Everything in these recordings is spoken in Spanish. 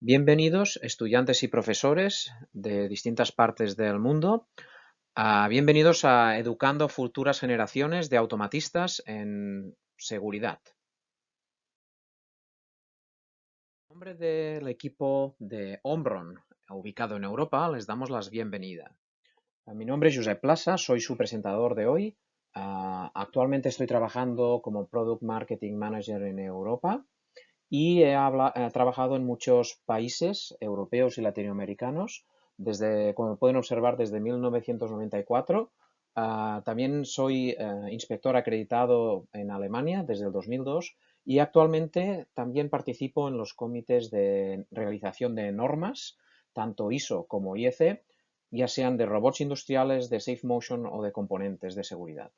Bienvenidos, estudiantes y profesores de distintas partes del mundo. Bienvenidos a Educando Futuras Generaciones de Automatistas en Seguridad. En nombre del equipo de Omron, ubicado en Europa, les damos las bienvenidas. Mi nombre es Josep Plaza, soy su presentador de hoy. Actualmente estoy trabajando como Product Marketing Manager en Europa y he trabajado en muchos países europeos y latinoamericanos, como pueden observar, desde 1994. También soy inspector acreditado en Alemania desde el 2002 y actualmente también participo en los comités de realización de normas, tanto ISO como IEC, ya sean de robots industriales, de Safe Motion o de componentes de seguridad.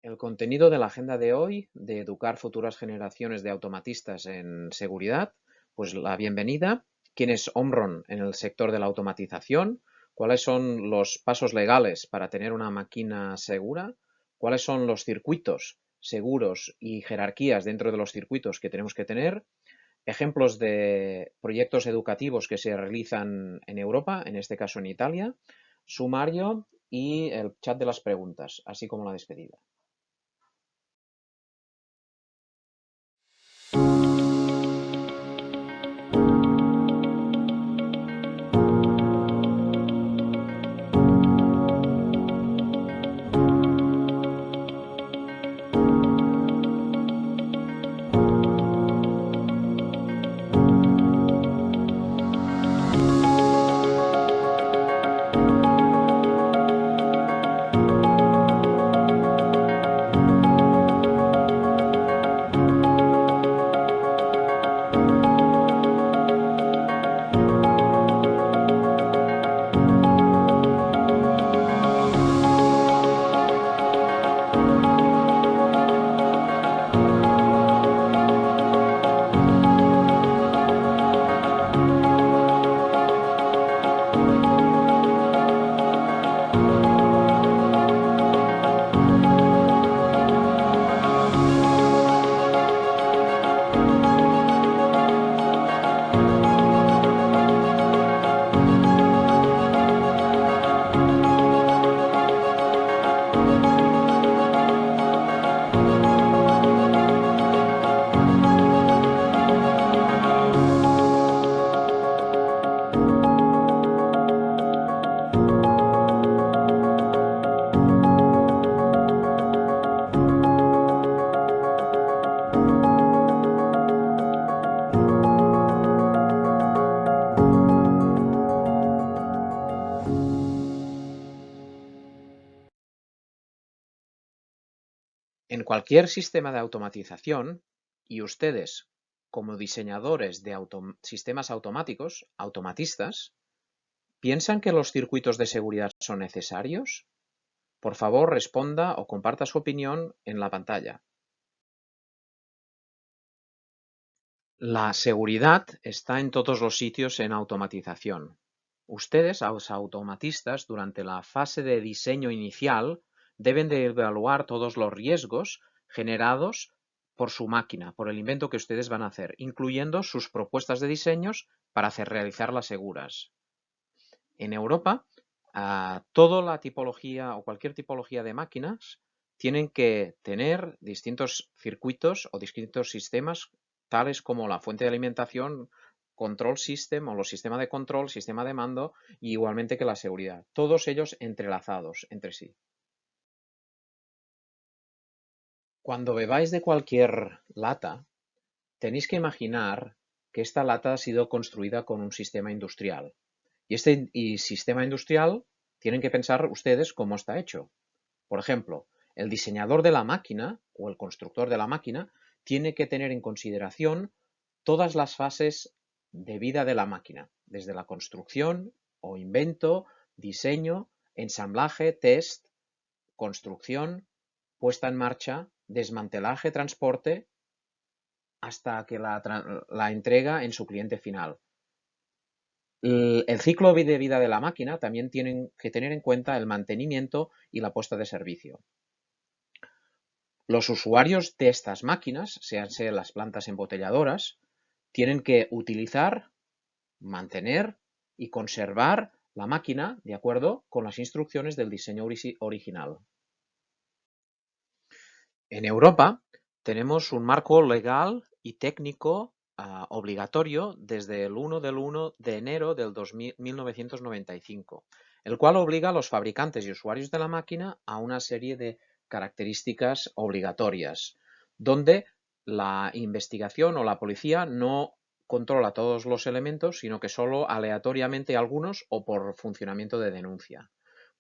El contenido de la agenda de hoy, de educar futuras generaciones de automatistas en seguridad, pues la bienvenida, quién es Omron en el sector de la automatización, cuáles son los pasos legales para tener una máquina segura, cuáles son los circuitos seguros y jerarquías dentro de los circuitos que tenemos que tener, ejemplos de proyectos educativos que se realizan en Europa, en este caso en Italia, sumario y el chat de las preguntas, así como la despedida. En cualquier sistema de automatización, y ustedes, como diseñadores de sistemas automáticos, automatistas, ¿piensan que los circuitos de seguridad son necesarios? Por favor, responda o comparta su opinión en la pantalla. La seguridad está en todos los sitios en automatización. Ustedes, los automatistas, durante la fase de diseño inicial, deben de evaluar todos los riesgos generados por su máquina, por el invento que ustedes van a hacer, incluyendo sus propuestas de diseños para realizarlas seguras. En Europa, toda la tipología o cualquier tipología de máquinas tienen que tener distintos circuitos o distintos sistemas, tales como la fuente de alimentación, control system o los sistemas de control, sistema de mando, y igualmente que la seguridad. Todos ellos entrelazados entre sí. Cuando bebáis de cualquier lata, tenéis que imaginar que esta lata ha sido construida con un sistema industrial. Y este sistema industrial tienen que pensar ustedes cómo está hecho. Por ejemplo, el diseñador de la máquina o el constructor de la máquina tiene que tener en consideración todas las fases de vida de la máquina, desde la construcción o invento, diseño, ensamblaje, test, construcción, puesta en marcha, desmantelaje, transporte, hasta que la entrega en su cliente final. El ciclo de vida de la máquina también tienen que tener en cuenta el mantenimiento y la puesta de servicio. Los usuarios de estas máquinas, sean las plantas embotelladoras, tienen que utilizar, mantener y conservar la máquina de acuerdo con las instrucciones del diseño original. En Europa tenemos un marco legal y técnico obligatorio desde el 1 de enero del 1995, el cual obliga a los fabricantes y usuarios de la máquina a una serie de características obligatorias, donde la investigación o la policía no controla todos los elementos, sino que solo aleatoriamente algunos o por funcionamiento de denuncia.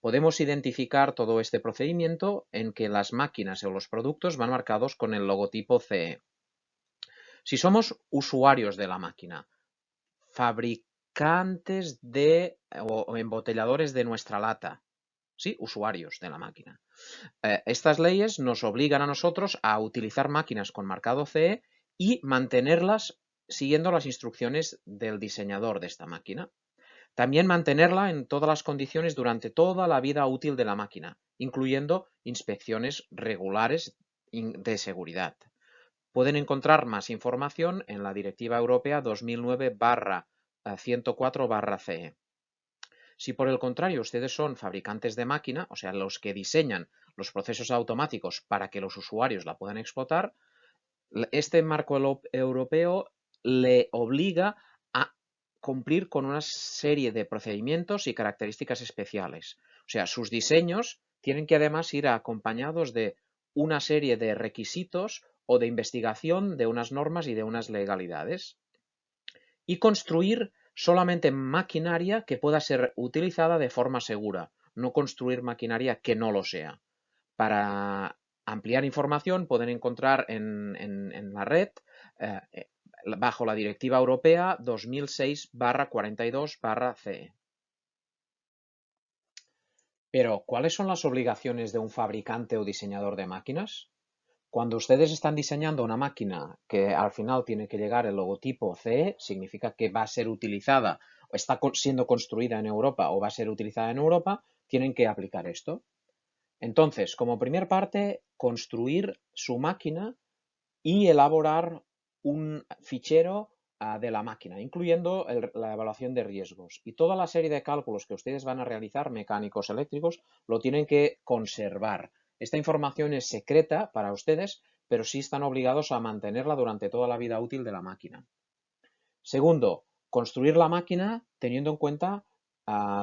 Podemos identificar todo este procedimiento en que las máquinas o los productos van marcados con el logotipo CE. Si somos usuarios de la máquina, fabricantes o embotelladores de nuestra lata, sí, usuarios de la máquina. Estas leyes nos obligan a nosotros a utilizar máquinas con marcado CE y mantenerlas siguiendo las instrucciones del diseñador de esta máquina. También mantenerla en todas las condiciones durante toda la vida útil de la máquina, incluyendo inspecciones regulares de seguridad. Pueden encontrar más información en la Directiva Europea 2009/104/CE. Si por el contrario ustedes son fabricantes de máquina, o sea, los que diseñan los procesos automáticos para que los usuarios la puedan explotar, este marco europeo le obliga a cumplir con una serie de procedimientos y características especiales. O sea, sus diseños tienen que además ir acompañados de una serie de requisitos o de investigación de unas normas y de unas legalidades. Y construir solamente maquinaria que pueda ser utilizada de forma segura, no construir maquinaria que no lo sea. Para ampliar información pueden encontrar en la red bajo la Directiva Europea 2006/42/CE. Pero, ¿cuáles son las obligaciones de un fabricante o diseñador de máquinas? Cuando ustedes están diseñando una máquina que al final tiene que llegar el logotipo CE, significa que va a ser utilizada o está siendo construida en Europa o va a ser utilizada en Europa, tienen que aplicar esto. Entonces, como primer parte, construir su máquina y elaborar un fichero de la máquina, incluyendo la evaluación de riesgos. Y toda la serie de cálculos que ustedes van a realizar, mecánicos, eléctricos, lo tienen que conservar. Esta información es secreta para ustedes, pero sí están obligados a mantenerla durante toda la vida útil de la máquina. Segundo, construir la máquina teniendo en cuenta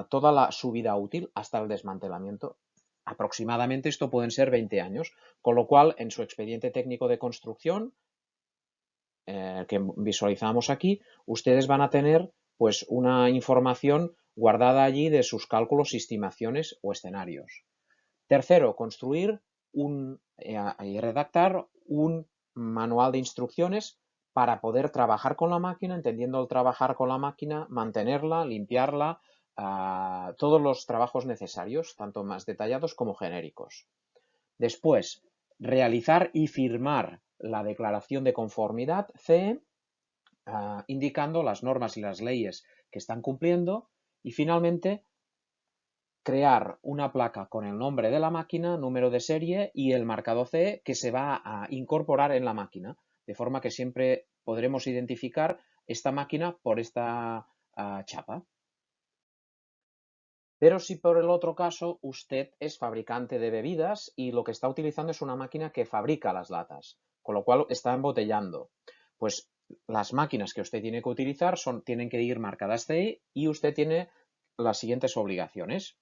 toda su vida útil hasta el desmantelamiento. Aproximadamente esto pueden ser 20 años, con lo cual en su expediente técnico de construcción que visualizamos aquí, ustedes van a tener pues una información guardada allí de sus cálculos, estimaciones o escenarios. Tercero, construir y redactar un manual de instrucciones para poder trabajar con la máquina, entendiendo el trabajar con la máquina, mantenerla, limpiarla, todos los trabajos necesarios, tanto más detallados como genéricos. Después, realizar y firmar la declaración de conformidad CE, indicando las normas y las leyes que están cumpliendo. Y finalmente, crear una placa con el nombre de la máquina, número de serie y el marcado CE que se va a incorporar en la máquina, de forma que siempre podremos identificar esta máquina por esta chapa. Pero si por el otro caso usted es fabricante de bebidas y lo que está utilizando es una máquina que fabrica las latas, con lo cual está embotellando, pues las máquinas que usted tiene que utilizar tienen que ir marcadas CE y usted tiene las siguientes obligaciones.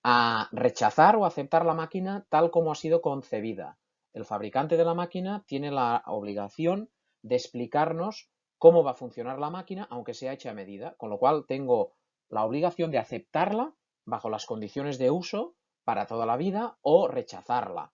A rechazar o aceptar la máquina tal como ha sido concebida. El fabricante de la máquina tiene la obligación de explicarnos cómo va a funcionar la máquina, aunque sea hecha a medida, con lo cual tengo la obligación de aceptarla bajo las condiciones de uso para toda la vida o rechazarla,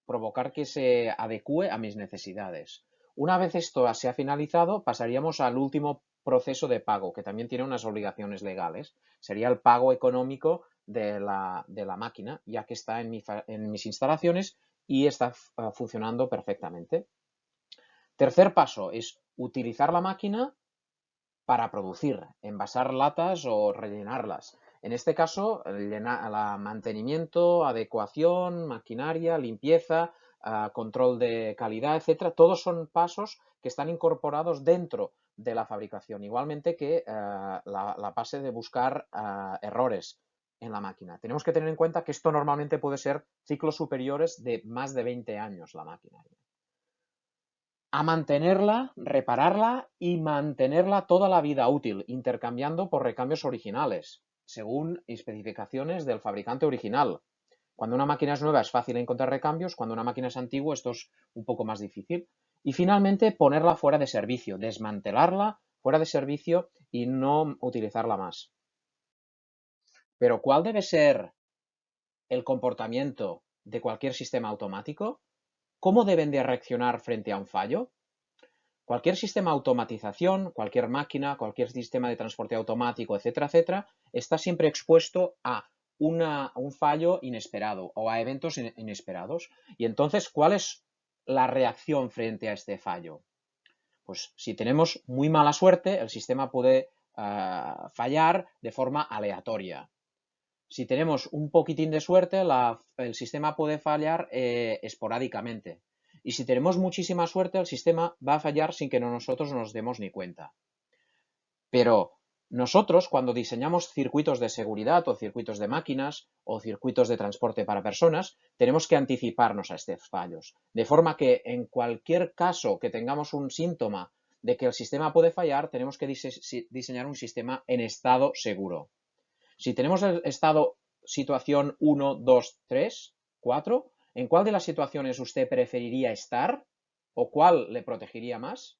provocar que se adecue a mis necesidades. Una vez esto se ha finalizado, pasaríamos al último proceso de pago, que también tiene unas obligaciones legales. Sería el pago económico de la máquina, ya que está en mis instalaciones y está funcionando perfectamente. Tercer paso es utilizar la máquina para producir, envasar latas o rellenarlas. En este caso, mantenimiento, adecuación, maquinaria, limpieza, control de calidad, etcétera. Todos son pasos que están incorporados dentro de la fabricación, igualmente que la fase de buscar errores en la máquina. Tenemos que tener en cuenta que esto normalmente puede ser ciclos superiores de más de 20 años la máquina. A mantenerla, repararla y mantenerla toda la vida útil, intercambiando por recambios originales, según especificaciones del fabricante original. Cuando una máquina es nueva es fácil encontrar recambios, cuando una máquina es antigua esto es un poco más difícil. Y finalmente ponerla fuera de servicio, desmantelarla fuera de servicio y no utilizarla más. Pero ¿cuál debe ser el comportamiento de cualquier sistema automático? ¿Cómo deben de reaccionar frente a un fallo? Cualquier sistema de automatización, cualquier máquina, cualquier sistema de transporte automático, etcétera, etcétera, está siempre expuesto a un fallo inesperado o a eventos inesperados. Y entonces, ¿cuál es la reacción frente a este fallo? Pues si tenemos muy mala suerte, el sistema puede fallar de forma aleatoria. Si tenemos un poquitín de suerte, el sistema puede fallar esporádicamente. Y si tenemos muchísima suerte, el sistema va a fallar sin que nosotros nos demos ni cuenta. Pero nosotros, cuando diseñamos circuitos de seguridad o circuitos de máquinas o circuitos de transporte para personas, tenemos que anticiparnos a estos fallos. De forma que en cualquier caso que tengamos un síntoma de que el sistema puede fallar, tenemos que diseñar un sistema en estado seguro. Si tenemos el estado situación 1, 2, 3, 4, ¿en cuál de las situaciones usted preferiría estar o cuál le protegería más?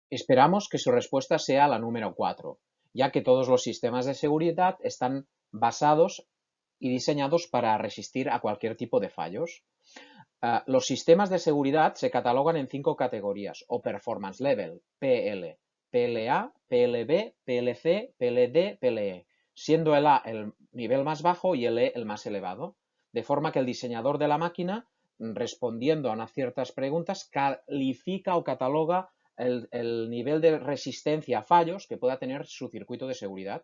Esperamos que su respuesta sea la número 4, ya que todos los sistemas de seguridad están basados y diseñados para resistir a cualquier tipo de fallos. Los sistemas de seguridad se catalogan en 5 categorías o performance level, PL, PLA, PLB, PLC, PLD, PLE, siendo el A el nivel más bajo y el E el más elevado, de forma que el diseñador de la máquina, respondiendo a unas ciertas preguntas, califica o cataloga el nivel de resistencia a fallos que pueda tener su circuito de seguridad,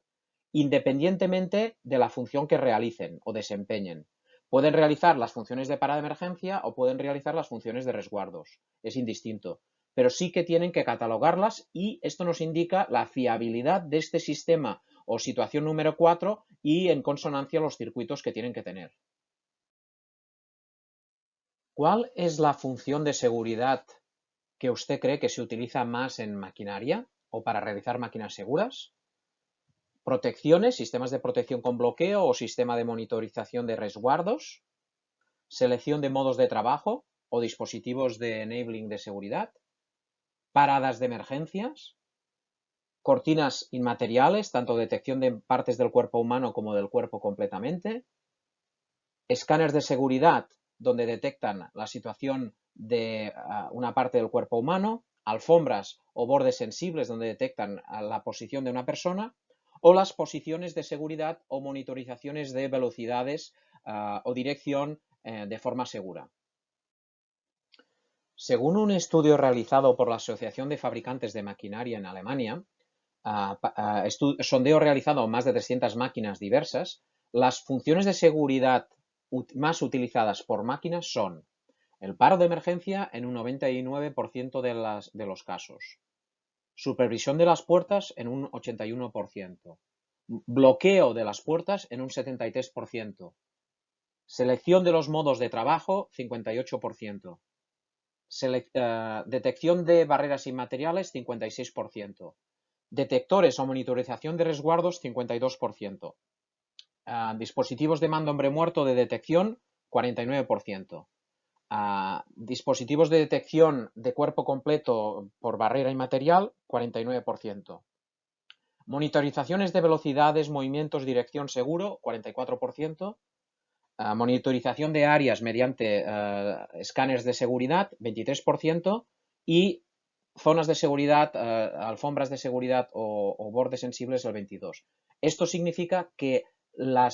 independientemente de la función que realicen o desempeñen. Pueden realizar las funciones de parada de emergencia o pueden realizar las funciones de resguardos. Es indistinto. Pero sí que tienen que catalogarlas y esto nos indica la fiabilidad de este sistema o situación número 4 y en consonancia los circuitos que tienen que tener. ¿Cuál es la función de seguridad que usted cree que se utiliza más en maquinaria o para realizar máquinas seguras? Protecciones, sistemas de protección con bloqueo o sistema de monitorización de resguardos, selección de modos de trabajo o dispositivos de enabling de seguridad, paradas de emergencias, cortinas inmateriales, tanto detección de partes del cuerpo humano como del cuerpo completamente, escáneres de seguridad donde detectan la situación de una parte del cuerpo humano, alfombras o bordes sensibles donde detectan la posición de una persona, o las posiciones de seguridad o monitorizaciones de velocidades o dirección de forma segura. Según un estudio realizado por la Asociación de Fabricantes de Maquinaria en Alemania, sondeo realizado en más de 300 máquinas diversas, las funciones de seguridad más utilizadas por máquinas son el paro de emergencia en un 99% de los casos, supervisión de las puertas en un 81%, bloqueo de las puertas en un 73%, selección de los modos de trabajo 58%, detección de barreras inmateriales 56%, detectores o monitorización de resguardos 52%, dispositivos de mando hombre muerto de detección 49%, dispositivos de detección de cuerpo completo por barrera inmaterial 49%, monitorizaciones de velocidades, movimientos, dirección seguro 44%, monitorización de áreas mediante escáneres de seguridad 23% y zonas de seguridad, alfombras de seguridad o bordes sensibles el 22%. Esto significa que la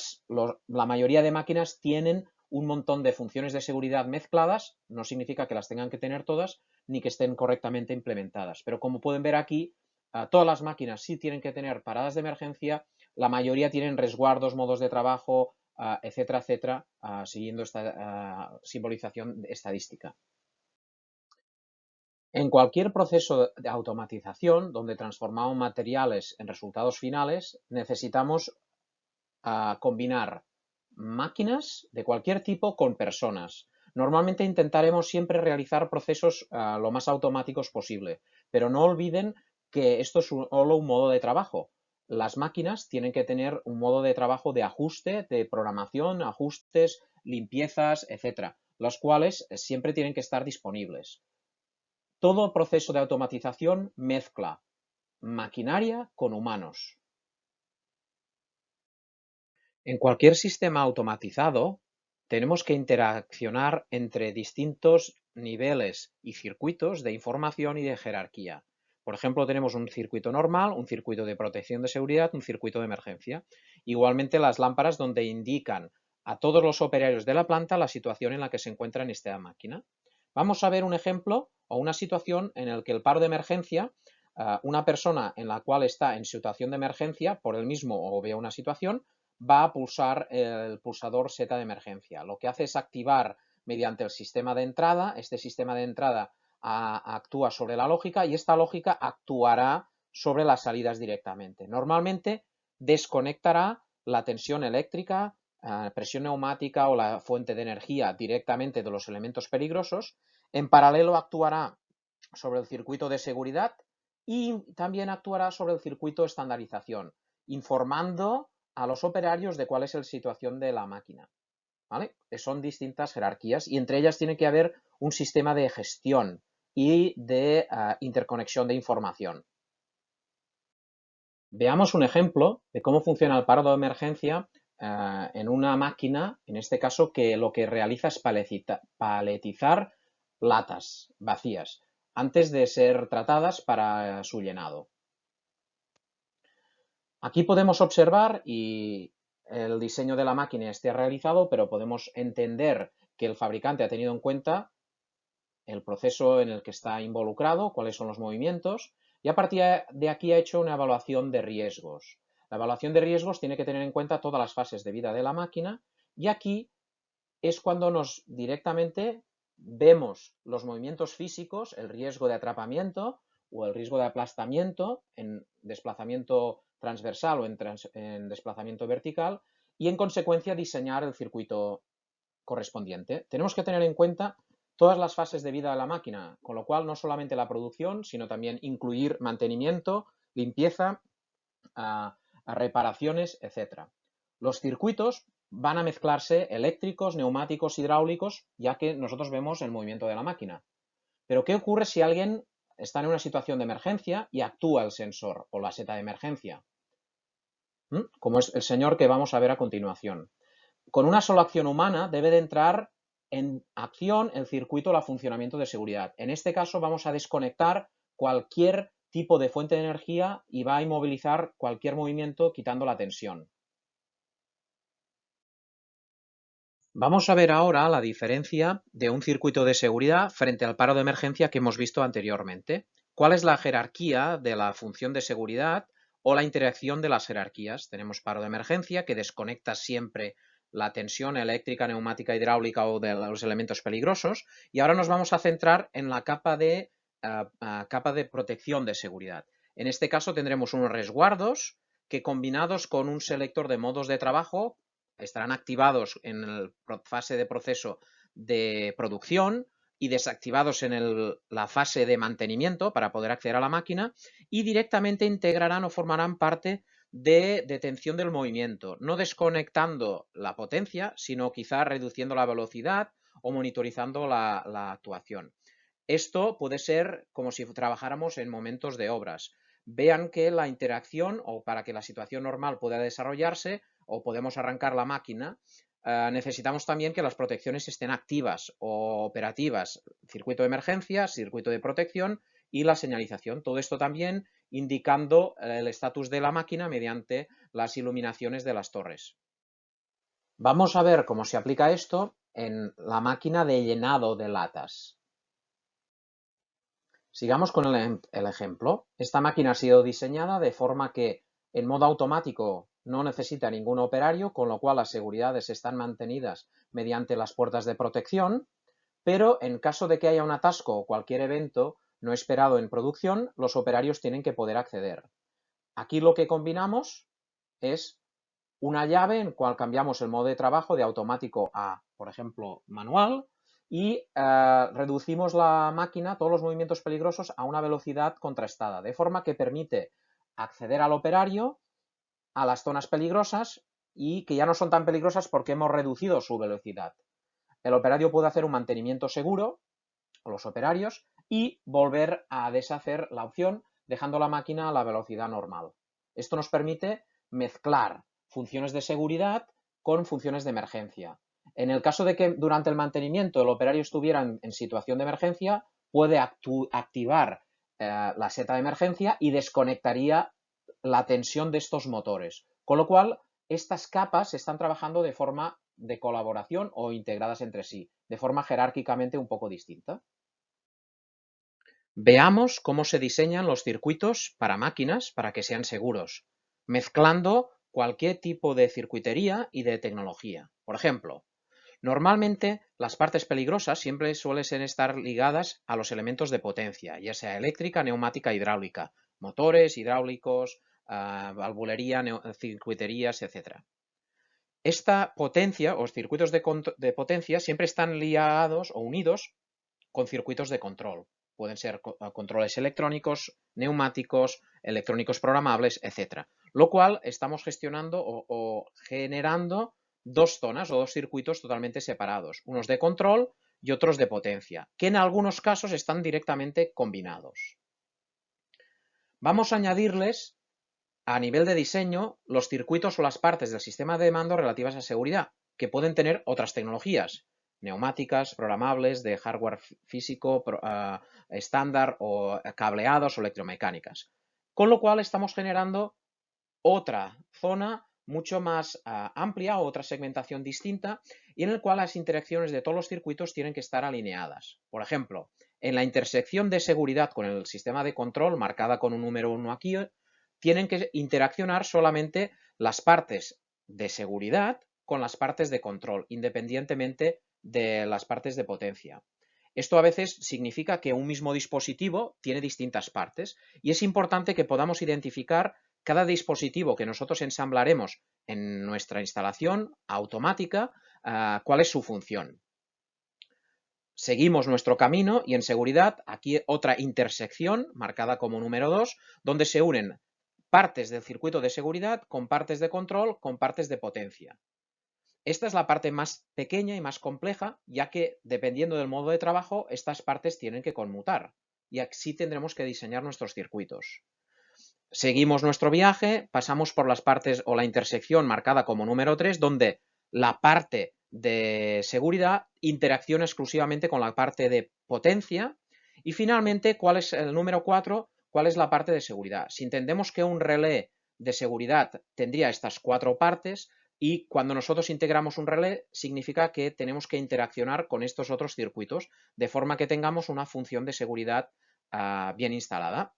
mayoría de máquinas tienen un montón de funciones de seguridad mezcladas, no significa que las tengan que tener todas ni que estén correctamente implementadas. Pero como pueden ver aquí, todas las máquinas sí tienen que tener paradas de emergencia, la mayoría tienen resguardos, modos de trabajo, etcétera, etcétera, siguiendo esta simbolización estadística. En cualquier proceso de automatización donde transformamos materiales en resultados finales, necesitamos combinar máquinas de cualquier tipo con personas. Normalmente intentaremos siempre realizar procesos lo más automáticos posible, pero no olviden que esto es solo un modo de trabajo. Las máquinas tienen que tener un modo de trabajo de ajuste, de programación, ajustes, limpiezas, etcétera, los cuales siempre tienen que estar disponibles. Todo proceso de automatización mezcla maquinaria con humanos. En cualquier sistema automatizado, tenemos que interaccionar entre distintos niveles y circuitos de información y de jerarquía. Por ejemplo, tenemos un circuito normal, un circuito de protección de seguridad, un circuito de emergencia. Igualmente las lámparas donde indican a todos los operarios de la planta la situación en la que se encuentra en esta máquina. Vamos a ver un ejemplo o una situación en la que el paro de emergencia, una persona en la cual está en situación de emergencia por el mismo o vea una situación, va a pulsar el pulsador Z de emergencia. Lo que hace es activar mediante el sistema de entrada. Este sistema de entrada actúa sobre la lógica y esta lógica actuará sobre las salidas directamente. Normalmente desconectará la tensión eléctrica, presión neumática o la fuente de energía directamente de los elementos peligrosos. En paralelo actuará sobre el circuito de seguridad y también actuará sobre el circuito de estandarización, informando a los operarios de cuál es la situación de la máquina. ¿Vale? Son distintas jerarquías y entre ellas tiene que haber un sistema de gestión y de interconexión de información. Veamos un ejemplo de cómo funciona el paro de emergencia en una máquina, en este caso, que lo que realiza es paletizar latas vacías antes de ser tratadas para su llenado. Aquí podemos observar y el diseño de la máquina esté realizado, pero podemos entender que el fabricante ha tenido en cuenta el proceso en el que está involucrado, cuáles son los movimientos, y a partir de aquí ha hecho una evaluación de riesgos. La evaluación de riesgos tiene que tener en cuenta todas las fases de vida de la máquina y aquí es cuando nos directamente vemos los movimientos físicos, el riesgo de atrapamiento o el riesgo de aplastamiento en desplazamiento transversal o en desplazamiento vertical y en consecuencia diseñar el circuito correspondiente. Tenemos que tener en cuenta todas las fases de vida de la máquina, con lo cual no solamente la producción, sino también incluir mantenimiento, limpieza, reparaciones, etc. Los circuitos van a mezclarse eléctricos, neumáticos, hidráulicos, ya que nosotros vemos el movimiento de la máquina. Pero ¿qué ocurre si alguien está en una situación de emergencia y actúa el sensor o la seta de emergencia? Como es el señor que vamos a ver a continuación. Con una sola acción humana debe de entrar en acción el circuito o el funcionamiento de seguridad. En este caso vamos a desconectar cualquier tipo de fuente de energía y va a inmovilizar cualquier movimiento quitando la tensión. Vamos a ver ahora la diferencia de un circuito de seguridad frente al paro de emergencia que hemos visto anteriormente. ¿Cuál es la jerarquía de la función de seguridad o la interacción de las jerarquías? Tenemos paro de emergencia que desconecta siempre la tensión eléctrica, neumática, hidráulica o de los elementos peligrosos y ahora nos vamos a centrar en la capa de protección de seguridad. En este caso tendremos unos resguardos que combinados con un selector de modos de trabajo estarán activados en la fase de proceso de producción y desactivados en la fase de mantenimiento para poder acceder a la máquina y directamente integrarán o formarán parte de detención del movimiento, no desconectando la potencia, sino quizá reduciendo la velocidad o monitorizando la actuación. Esto puede ser como si trabajáramos en momentos de obras. Vean que la interacción o para que la situación normal pueda desarrollarse o podemos arrancar la máquina, necesitamos también que las protecciones estén activas o operativas. Circuito de emergencia, circuito de protección y la señalización. Todo esto también indicando el estatus de la máquina mediante las iluminaciones de las torres. Vamos a ver cómo se aplica esto en la máquina de llenado de latas. Sigamos con el ejemplo. Esta máquina ha sido diseñada de forma que en modo automático no necesita ningún operario, con lo cual las seguridades están mantenidas mediante las puertas de protección, pero en caso de que haya un atasco o cualquier evento no esperado en producción, los operarios tienen que poder acceder. Aquí lo que combinamos es una llave en la cual cambiamos el modo de trabajo de automático a, por ejemplo, manual, y reducimos la máquina, todos los movimientos peligrosos, a una velocidad contrastada, de forma que permite acceder al operario a las zonas peligrosas y que ya no son tan peligrosas porque hemos reducido su velocidad. El operario puede hacer un mantenimiento seguro, o los operarios, y volver a deshacer la opción dejando la máquina a la velocidad normal. Esto nos permite mezclar funciones de seguridad con funciones de emergencia. En el caso de que durante el mantenimiento el operario estuviera en situación de emergencia, puede activar la seta de emergencia y desconectaría la tensión de estos motores. Con lo cual, estas capas están trabajando de forma de colaboración o integradas entre sí, de forma jerárquicamente un poco distinta. Veamos cómo se diseñan los circuitos para máquinas para que sean seguros, mezclando cualquier tipo de circuitería y de tecnología. Por ejemplo, normalmente las partes peligrosas siempre suelen estar ligadas a los elementos de potencia, ya sea eléctrica, neumática, hidráulica, motores, hidráulicos, valvulería, circuiterías, etc. Esta potencia o circuitos de potencia siempre están ligados o unidos con circuitos de control. Pueden ser controles electrónicos, neumáticos, electrónicos programables, etc. Lo cual estamos gestionando o generando dos zonas o dos circuitos totalmente separados, unos de control y otros de potencia, que en algunos casos están directamente combinados. Vamos a añadirles a nivel de diseño los circuitos o las partes del sistema de mando relativas a seguridad, que pueden tener otras tecnologías, neumáticas, programables, de hardware físico, estándar o cableados o electromecánicas. Con lo cual estamos generando otra zona mucho más amplia, otra segmentación distinta, y en el cual las interacciones de todos los circuitos tienen que estar alineadas. Por ejemplo, en la intersección de seguridad con el sistema de control, marcada con un número 1 aquí, tienen que interaccionar solamente las partes de seguridad con las partes de control, independientemente de las partes de potencia. Esto a veces significa que un mismo dispositivo tiene distintas partes y es importante que podamos identificar cada dispositivo que nosotros ensamblaremos en nuestra instalación automática, cuál es su función. Seguimos nuestro camino y en seguridad aquí otra intersección marcada como número 2, donde se unen partes del circuito de seguridad con partes de control con partes de potencia. Esta es la parte más pequeña y más compleja, ya que dependiendo del modo de trabajo, estas partes tienen que conmutar y así tendremos que diseñar nuestros circuitos. Seguimos nuestro viaje, pasamos por las partes o la intersección marcada como número 3, donde la parte de seguridad interacciona exclusivamente con la parte de potencia. Y finalmente, ¿cuál es el número 4? ¿Cuál es la parte de seguridad? Si entendemos que un relé de seguridad tendría estas 4 partes, y cuando nosotros integramos un relé, significa que tenemos que interaccionar con estos otros circuitos, de forma que tengamos una función de seguridad bien instalada.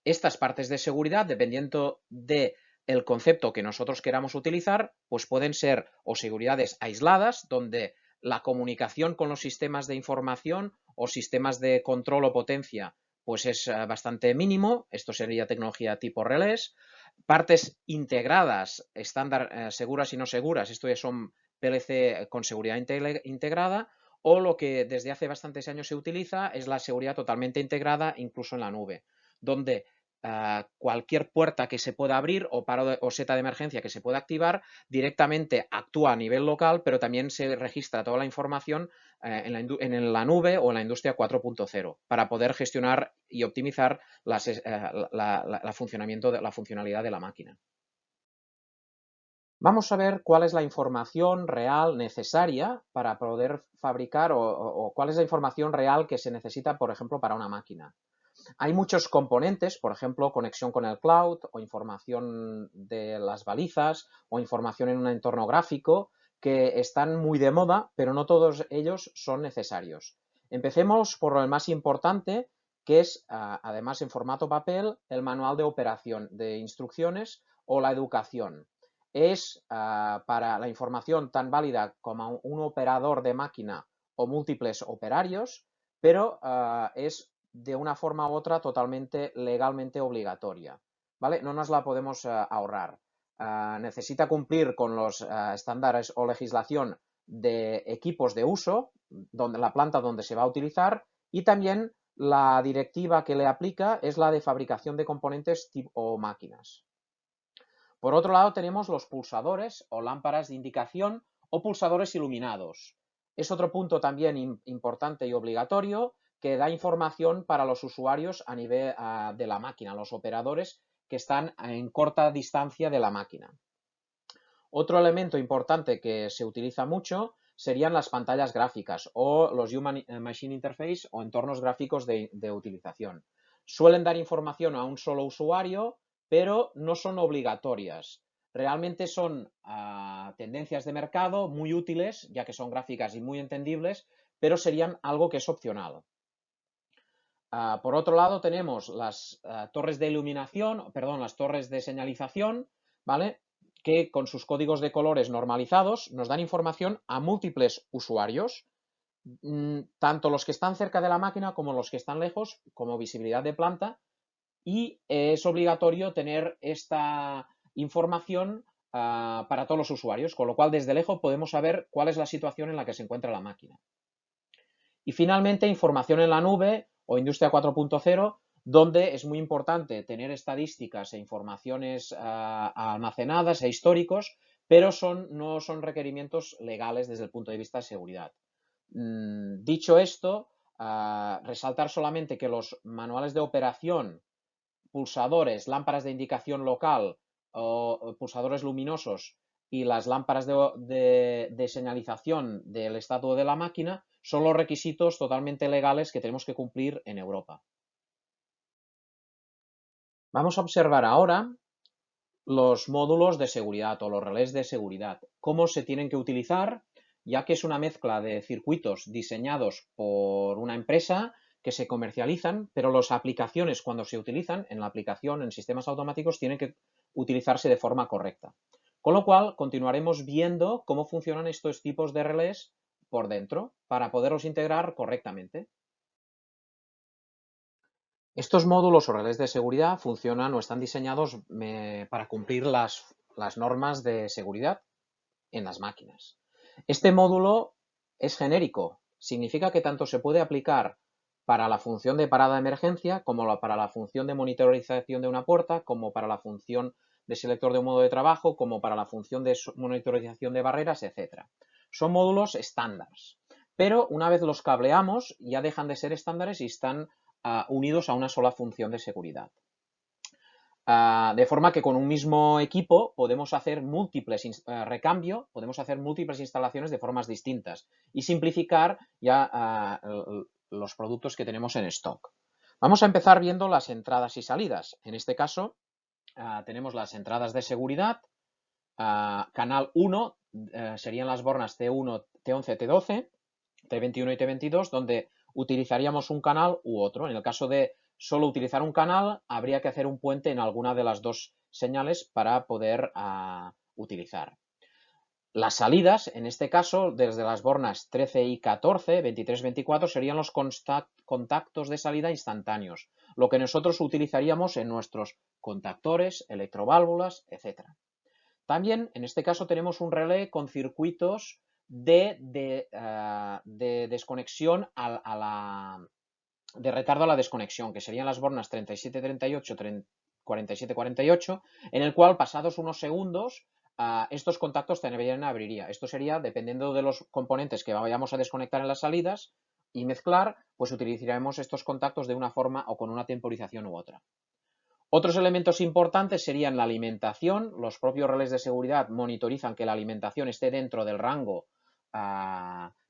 Estas partes de seguridad, dependiendo del concepto que nosotros queramos utilizar, pues pueden ser o seguridades aisladas, donde la comunicación con los sistemas de información o sistemas de control o potencia pues es bastante mínimo. Esto sería tecnología tipo relés. Partes integradas, estándar, seguras y no seguras, esto ya son PLC con seguridad integrada. O lo que desde hace bastantes años se utiliza es la seguridad totalmente integrada, incluso en la nube, donde cualquier puerta que se pueda abrir o paro o seta de emergencia que se pueda activar directamente actúa a nivel local, pero también se registra toda la información en la nube o en la industria 4.0 para poder gestionar y optimizar la funcionalidad de la máquina. Vamos a ver cuál es la información real necesaria para poder fabricar o cuál es la información real que se necesita, por ejemplo, para una máquina. Hay muchos componentes, por ejemplo, conexión con el cloud o información de las balizas o información en un entorno gráfico que están muy de moda, pero no todos ellos son necesarios. Empecemos por el más importante, que es, además en formato papel, el manual de operación de instrucciones o la educación. Es para la información tan válida como un operador de máquina o múltiples operarios, pero es de una forma u otra totalmente legalmente obligatoria, ¿vale? No nos la podemos ahorrar. Necesita cumplir con los estándares o legislación de equipos de uso, donde la planta donde se va a utilizar, y también la directiva que le aplica es la de fabricación de componentes o máquinas. Por otro lado tenemos los pulsadores o lámparas de indicación o pulsadores iluminados. Es otro punto también importante y obligatorio que da información para los usuarios a nivel de la máquina, los operadores que están en corta distancia de la máquina. Otro elemento importante que se utiliza mucho serían las pantallas gráficas o los Human Machine Interface o entornos gráficos de utilización. Suelen dar información a un solo usuario, pero no son obligatorias. Realmente son tendencias de mercado muy útiles, ya que son gráficas y muy entendibles, pero serían algo que es opcional. Por otro lado tenemos las torres de iluminación, perdón, las torres de señalización, ¿vale? Que con sus códigos de colores normalizados nos dan información a múltiples usuarios, tanto los que están cerca de la máquina como los que están lejos, como visibilidad de planta, y es obligatorio tener esta información para todos los usuarios, con lo cual desde lejos podemos saber cuál es la situación en la que se encuentra la máquina. Y finalmente, información en la nube o Industria 4.0, donde es muy importante tener estadísticas e informaciones almacenadas e históricos, pero no son requerimientos legales desde el punto de vista de seguridad. Dicho esto, resaltar solamente que los manuales de operación, pulsadores, lámparas de indicación local o pulsadores luminosos y las lámparas de señalización del estado de la máquina son los requisitos totalmente legales que tenemos que cumplir en Europa. Vamos a observar ahora los módulos de seguridad o los relés de seguridad, cómo se tienen que utilizar, ya que es una mezcla de circuitos diseñados por una empresa que se comercializan, pero las aplicaciones cuando se utilizan en la aplicación, en sistemas automáticos, tienen que utilizarse de forma correcta. Con lo cual, continuaremos viendo cómo funcionan estos tipos de relés por dentro para poderlos integrar correctamente. Estos módulos o relés de seguridad funcionan o están diseñados para cumplir las normas de seguridad en las máquinas. Este módulo es genérico, significa que tanto se puede aplicar para la función de parada de emergencia, como para la función de monitorización de una puerta, como para la función de selector de un modo de trabajo, como para la función de monitorización de barreras, etc. Son módulos estándares, pero una vez los cableamos ya dejan de ser estándares y están unidos a una sola función de seguridad. De forma que con un mismo equipo podemos hacer múltiples recambio, podemos hacer múltiples instalaciones de formas distintas y simplificar ya los productos que tenemos en stock. Vamos a empezar viendo las entradas y salidas. En este caso tenemos las entradas de seguridad, canal 1 serían las bornas T1, T11, T12, T21 y T22, donde utilizaríamos un canal u otro. En el caso de solo utilizar un canal, habría que hacer un puente en alguna de las dos señales para poder utilizar. Las salidas, en este caso, desde las bornas 13 y 14, 23, 24, serían los contactos de salida instantáneos, lo que nosotros utilizaríamos en nuestros contactores, electroválvulas, etc. También, en este caso, tenemos un relé con circuitos de desconexión de retardo a la desconexión, que serían las bornas 37-38, 47-48, en el cual, pasados unos segundos, estos contactos también abriría. Esto sería, dependiendo de los componentes que vayamos a desconectar en las salidas y mezclar, pues utilizaremos estos contactos de una forma o con una temporización u otra. Otros elementos importantes serían la alimentación. Los propios relés de seguridad monitorizan que la alimentación esté dentro del rango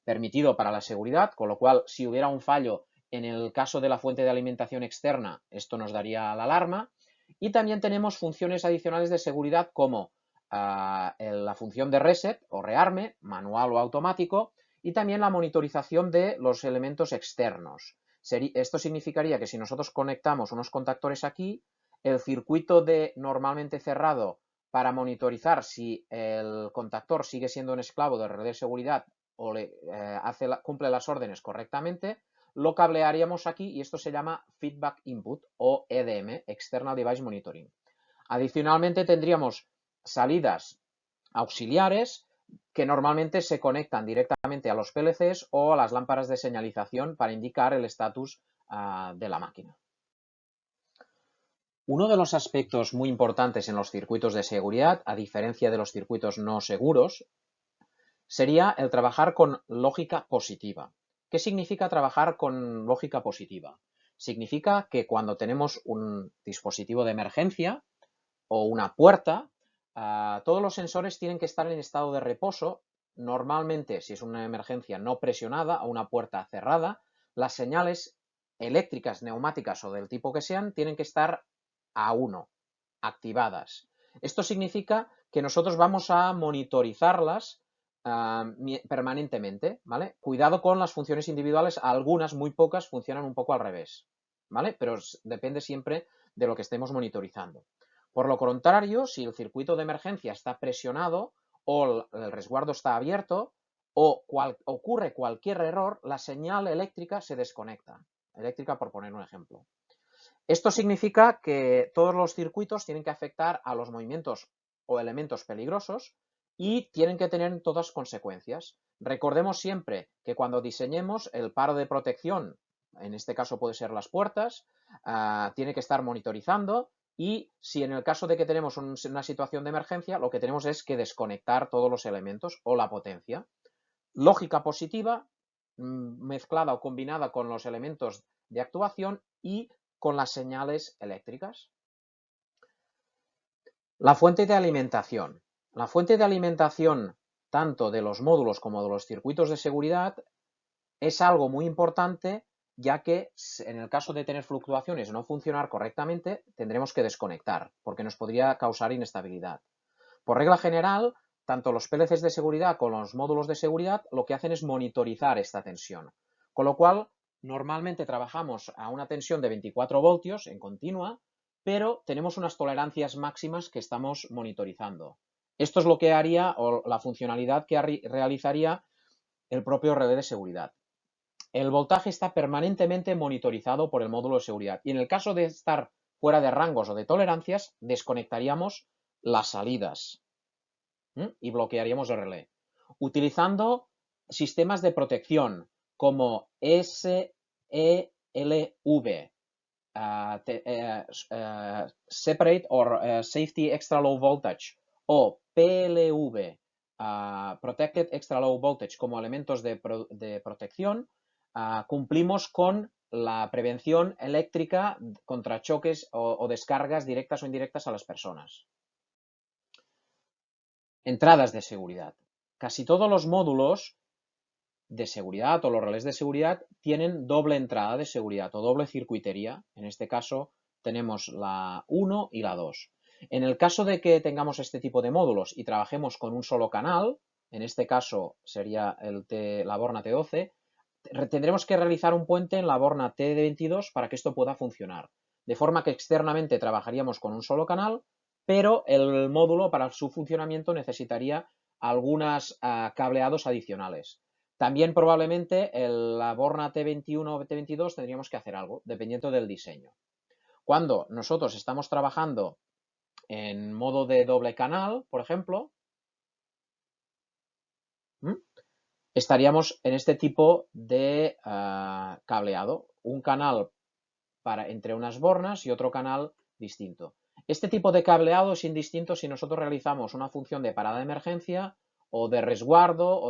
permitido para la seguridad, con lo cual, si hubiera un fallo en el caso de la fuente de alimentación externa, esto nos daría la alarma. Y también tenemos funciones adicionales de seguridad como la función de reset o rearme, manual o automático, y también la monitorización de los elementos externos. Esto significaría que si nosotros conectamos unos contactores aquí, el circuito de normalmente cerrado para monitorizar si el contactor sigue siendo un esclavo del relé de seguridad o cumple las órdenes correctamente, lo cablearíamos aquí y esto se llama Feedback Input o EDM, External Device Monitoring. Adicionalmente tendríamos salidas auxiliares que normalmente se conectan directamente a los PLCs o a las lámparas de señalización para indicar el estatus de la máquina. Uno de los aspectos muy importantes en los circuitos de seguridad, a diferencia de los circuitos no seguros, sería el trabajar con lógica positiva. ¿Qué significa trabajar con lógica positiva? Significa que cuando tenemos un dispositivo de emergencia o una puerta, todos los sensores tienen que estar en estado de reposo. Normalmente, si es una emergencia no presionada o una puerta cerrada, las señales eléctricas, neumáticas o del tipo que sean, tienen que estar a 1, activadas. Esto significa que nosotros vamos a monitorizarlas permanentemente, ¿vale? Cuidado con las funciones individuales, algunas, muy pocas, funcionan un poco al revés, ¿vale? Pero depende siempre de lo que estemos monitorizando. Por lo contrario, si el circuito de emergencia está presionado o el resguardo está abierto o ocurre cualquier error, la señal eléctrica se desconecta. Eléctrica, por poner un ejemplo. Esto significa que todos los circuitos tienen que afectar a los movimientos o elementos peligrosos y tienen que tener todas consecuencias. Recordemos siempre que cuando diseñemos el paro de protección, en este caso puede ser las puertas, tiene que estar monitorizando y si en el caso de que tenemos una situación de emergencia, lo que tenemos es que desconectar todos los elementos o la potencia. Lógica positiva mezclada o combinada con los elementos de actuación y con las señales eléctricas. La fuente de alimentación. La fuente de alimentación tanto de los módulos como de los circuitos de seguridad es algo muy importante, ya que en el caso de tener fluctuaciones o no funcionar correctamente, tendremos que desconectar, porque nos podría causar inestabilidad. Por regla general, tanto los PLCs de seguridad como los módulos de seguridad lo que hacen es monitorizar esta tensión, con lo cual normalmente trabajamos a una tensión de 24 voltios en continua, pero tenemos unas tolerancias máximas que estamos monitorizando. Esto es lo que haría o la funcionalidad que realizaría el propio relé de seguridad. El voltaje está permanentemente monitorizado por el módulo de seguridad y en el caso de estar fuera de rangos o de tolerancias, desconectaríamos las salidas y bloquearíamos el relé. Utilizando sistemas de protección como SELV, Separate or Safety Extra Low Voltage, o PLV, Protected Extra Low Voltage, como elementos de protección, cumplimos con la prevención eléctrica contra choques o descargas directas o indirectas a las personas. Entradas de seguridad. Casi todos los módulos de seguridad o los relés de seguridad tienen doble entrada de seguridad o doble circuitería. En este caso tenemos la 1 y la 2. En el caso de que tengamos este tipo de módulos y trabajemos con un solo canal, en este caso sería la borna T12, tendremos que realizar un puente en la borna T22 para que esto pueda funcionar. De forma que externamente trabajaríamos con un solo canal, pero el módulo para su funcionamiento necesitaría algunos cableados adicionales. También probablemente la borna T21 o T22 tendríamos que hacer algo, dependiendo del diseño. Cuando nosotros estamos trabajando en modo de doble canal, por ejemplo, estaríamos en este tipo de cableado. Un canal entre unas bornas y otro canal distinto. Este tipo de cableado es indistinto si nosotros realizamos una función de parada de emergencia o de resguardo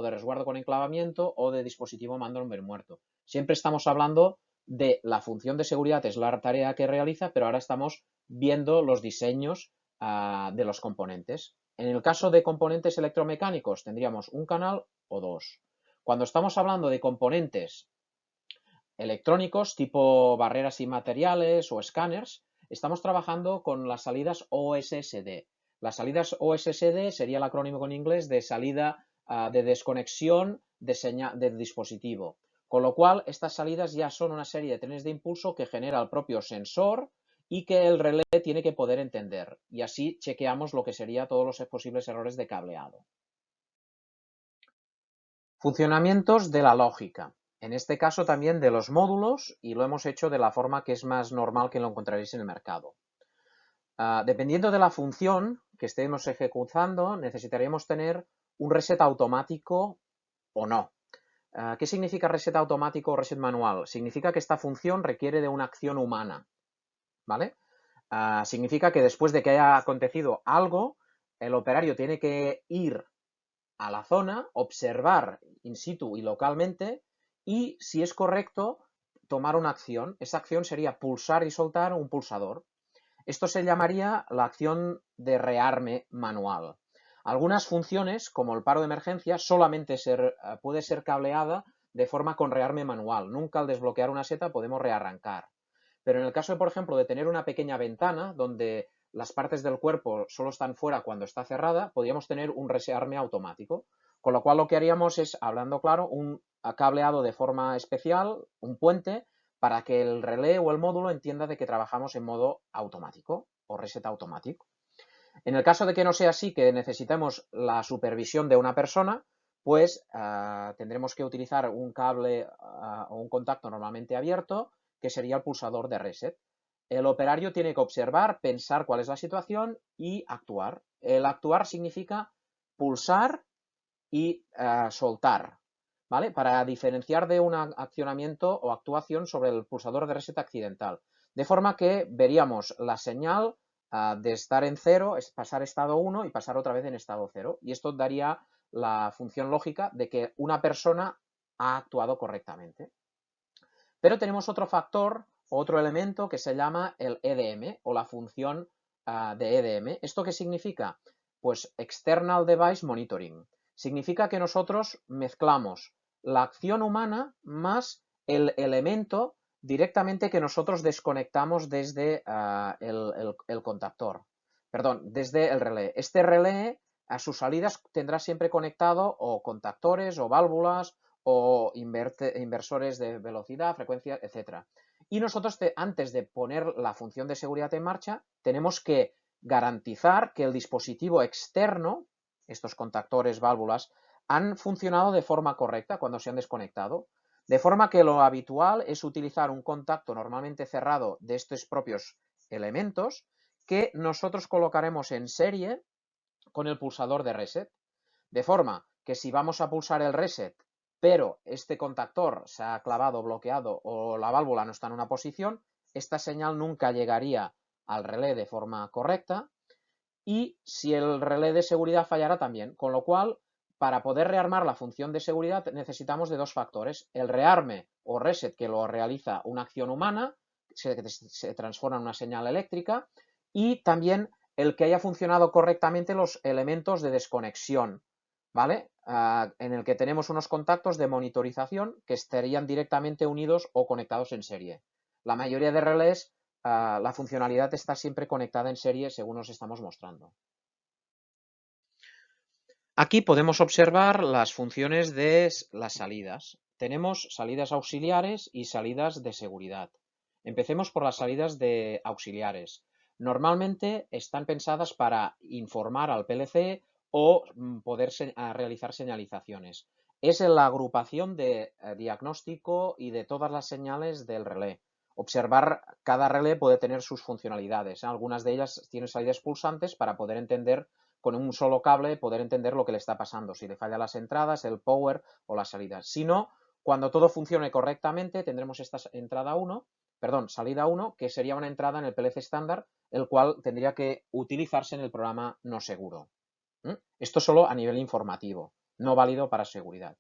con enclavamiento o de dispositivo mando hombre muerto. Siempre estamos hablando de la función de seguridad, es la tarea que realiza, pero ahora estamos viendo los diseños de los componentes. En el caso de componentes electromecánicos tendríamos un canal o dos. Cuando estamos hablando de componentes electrónicos tipo barreras inmateriales o escáneres, estamos trabajando con las salidas OSSD. Las salidas OSSD sería el acrónimo en inglés de salida de desconexión del dispositivo. Con lo cual, estas salidas ya son una serie de trenes de impulso que genera el propio sensor y que el relé tiene que poder entender. Y así chequeamos lo que sería todos los posibles errores de cableado. Funcionamientos de la lógica. En este caso también de los módulos, y lo hemos hecho de la forma que es más normal que lo encontraréis en el mercado. Dependiendo de la función que estemos ejecutando, necesitaríamos tener un reset automático o no. ¿Qué significa reset automático o reset manual? Significa que esta función requiere de una acción humana, ¿vale? Significa que después de que haya acontecido algo, el operario tiene que ir a la zona, observar in situ y localmente, y si es correcto, tomar una acción. Esa acción sería pulsar y soltar un pulsador. Esto se llamaría la acción de rearme manual. Algunas funciones, como el paro de emergencia, solamente puede ser cableada de forma con rearme manual. Nunca al desbloquear una seta podemos rearrancar. Pero en el caso, por ejemplo, de tener una pequeña ventana donde las partes del cuerpo solo están fuera cuando está cerrada, podríamos tener un rearme automático. Con lo cual lo que haríamos es, hablando claro, un cableado de forma especial, un puente, para que el relé o el módulo entienda de que trabajamos en modo automático o reset automático. En el caso de que no sea así, que necesitemos la supervisión de una persona, pues tendremos que utilizar un cable o un contacto normalmente abierto, que sería el pulsador de reset. El operario tiene que observar, pensar cuál es la situación y actuar. El actuar significa pulsar y soltar, ¿vale? Para diferenciar de un accionamiento o actuación sobre el pulsador de reset accidental. De forma que veríamos la señal de estar en 0, pasar estado 1 y pasar otra vez en estado 0. Y esto daría la función lógica de que una persona ha actuado correctamente. Pero tenemos otro factor, otro elemento que se llama el EDM o la función de EDM. ¿Esto qué significa? Pues External Device Monitoring. Significa que nosotros mezclamos la acción humana más el elemento directamente que nosotros desconectamos desde el contactor. Perdón, desde el relé. Este relé a sus salidas tendrá siempre conectado o contactores o válvulas o inversores de velocidad, frecuencia, etc. Y nosotros, antes de poner la función de seguridad en marcha, tenemos que garantizar que el dispositivo externo, estos contactores, válvulas, han funcionado de forma correcta cuando se han desconectado. De forma que lo habitual es utilizar un contacto normalmente cerrado de estos propios elementos que nosotros colocaremos en serie con el pulsador de reset. De forma que si vamos a pulsar el reset, pero este contactor se ha clavado, bloqueado o la válvula no está en una posición, esta señal nunca llegaría al relé de forma correcta y si el relé de seguridad fallará también. Con lo cual, para poder rearmar la función de seguridad necesitamos de dos factores. El rearme o reset, que lo realiza una acción humana, se transforma en una señal eléctrica, y también el que haya funcionado correctamente los elementos de desconexión, ¿vale? En el que tenemos unos contactos de monitorización que estarían directamente unidos o conectados en serie. La mayoría de relés, la funcionalidad está siempre conectada en serie según nos estamos mostrando. Aquí podemos observar las funciones de las salidas. Tenemos salidas auxiliares y salidas de seguridad. Empecemos por las salidas de auxiliares. Normalmente están pensadas para informar al PLC o poder realizar señalizaciones. Es la agrupación de diagnóstico y de todas las señales del relé. Observar, cada relé puede tener sus funcionalidades. Algunas de ellas tienen salidas pulsantes para poder entender con un solo cable, poder entender lo que le está pasando, si le fallan las entradas, el power o las salidas. Si no, cuando todo funcione correctamente, tendremos esta salida 1, que sería una entrada en el PLC estándar, el cual tendría que utilizarse en el programa no seguro. Esto solo a nivel informativo, no válido para seguridad.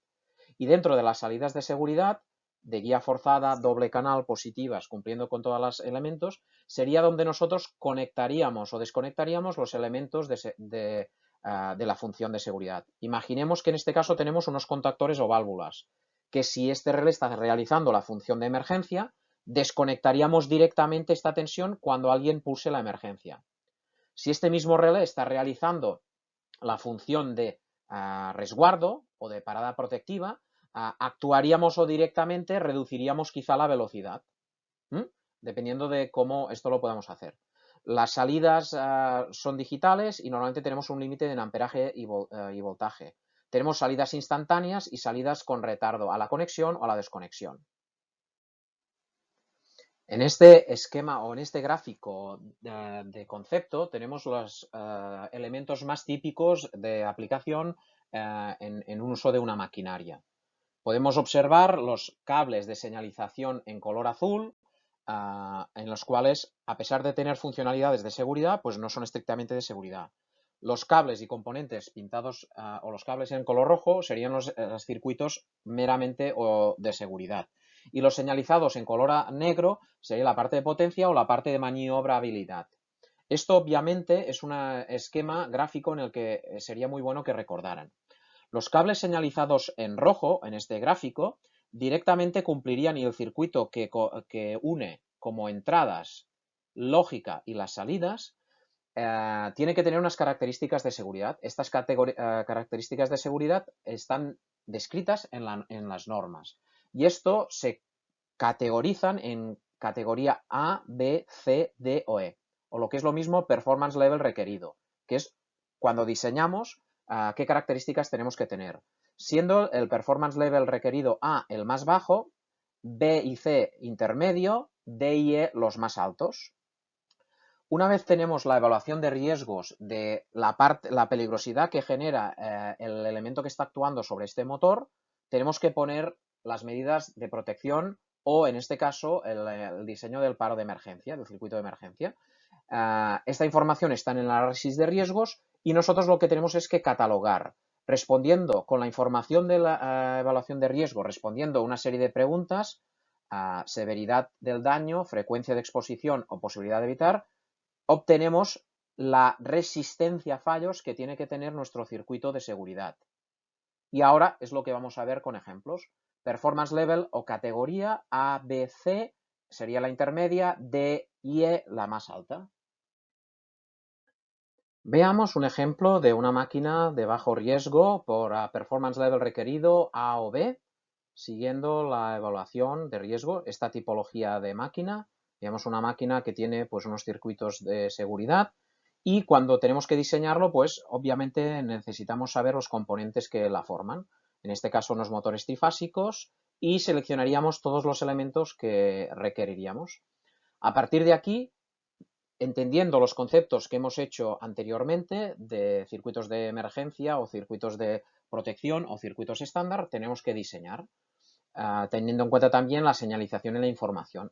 Y dentro de las salidas de seguridad, de guía forzada, doble canal, positivas, cumpliendo con todos los elementos, sería donde nosotros conectaríamos o desconectaríamos los elementos de la función de seguridad. Imaginemos que en este caso tenemos unos contactores o válvulas, que si este relé está realizando la función de emergencia, desconectaríamos directamente esta tensión cuando alguien pulse la emergencia. Si este mismo relé está realizando la función de resguardo o de parada protectiva, actuaríamos o directamente reduciríamos quizá la velocidad. dependiendo de cómo esto lo podamos hacer. Las salidas son digitales y normalmente tenemos un límite en amperaje y voltaje. Tenemos salidas instantáneas y salidas con retardo a la conexión o a la desconexión. En este esquema o en este gráfico de concepto tenemos los elementos más típicos de aplicación en un uso de una maquinaria. Podemos observar los cables de señalización en color azul, en los cuales, a pesar de tener funcionalidades de seguridad, pues no son estrictamente de seguridad. Los cables y componentes pintados o los cables en color rojo serían los circuitos meramente de seguridad. Y los señalizados en color negro sería la parte de potencia o la parte de maniobrabilidad. Esto obviamente es un esquema gráfico en el que sería muy bueno que recordaran. Los cables señalizados en rojo, en este gráfico, directamente cumplirían y el circuito que une como entradas, lógica y las salidas, tiene que tener unas características de seguridad. Estas características de seguridad están descritas en las normas. Y esto se categorizan en categoría A, B, C, D o E. O lo que es lo mismo, performance level requerido, que es cuando diseñamos qué características tenemos que tener. Siendo el performance level requerido A el más bajo, B y C intermedio, D y E los más altos. Una vez tenemos la evaluación de riesgos de la peligrosidad que genera el elemento que está actuando sobre este motor, tenemos que poner las medidas de protección o, en este caso, el diseño del paro de emergencia, del circuito de emergencia. Esta información está en el análisis de riesgos y nosotros lo que tenemos es que catalogar, respondiendo con la información de la evaluación de riesgo, respondiendo una serie de preguntas, severidad del daño, frecuencia de exposición o posibilidad de evitar, obtenemos la resistencia a fallos que tiene que tener nuestro circuito de seguridad. Y ahora es lo que vamos a ver con ejemplos. Performance level o categoría A, B, C sería la intermedia, D y E la más alta. Veamos un ejemplo de una máquina de bajo riesgo por performance level requerido A o B, siguiendo la evaluación de riesgo, esta tipología de máquina. Veamos una máquina que tiene pues unos circuitos de seguridad y cuando tenemos que diseñarlo, pues obviamente necesitamos saber los componentes que la forman. En este caso, unos motores trifásicos y seleccionaríamos todos los elementos que requeriríamos. A partir de aquí, entendiendo los conceptos que hemos hecho anteriormente de circuitos de emergencia o circuitos de protección o circuitos estándar, tenemos que diseñar, teniendo en cuenta también la señalización y la información.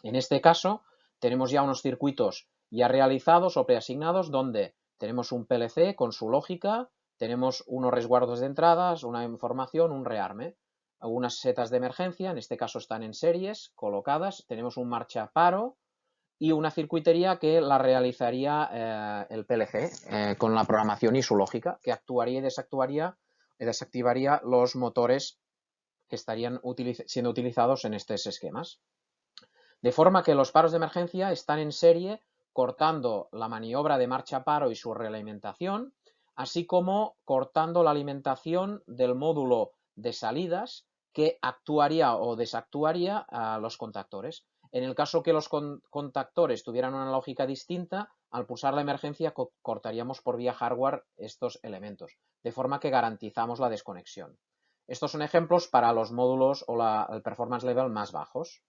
En este caso, tenemos ya unos circuitos ya realizados o preasignados donde tenemos un PLC con su lógica, tenemos unos resguardos de entradas, una información, un rearme, algunas setas de emergencia, en este caso están en series colocadas, tenemos un marcha paro y una circuitería que la realizaría el PLC con la programación y su lógica, que actuaría y desactivaría los motores que estarían siendo utilizados en estos esquemas. De forma que los paros de emergencia están en serie cortando la maniobra de marcha paro y su realimentación, así como cortando la alimentación del módulo de salidas que actuaría o desactuaría a los contactores. En el caso que los contactores tuvieran una lógica distinta, al pulsar la emergencia cortaríamos por vía hardware estos elementos, de forma que garantizamos la desconexión. Estos son ejemplos para los módulos o el performance level más bajos.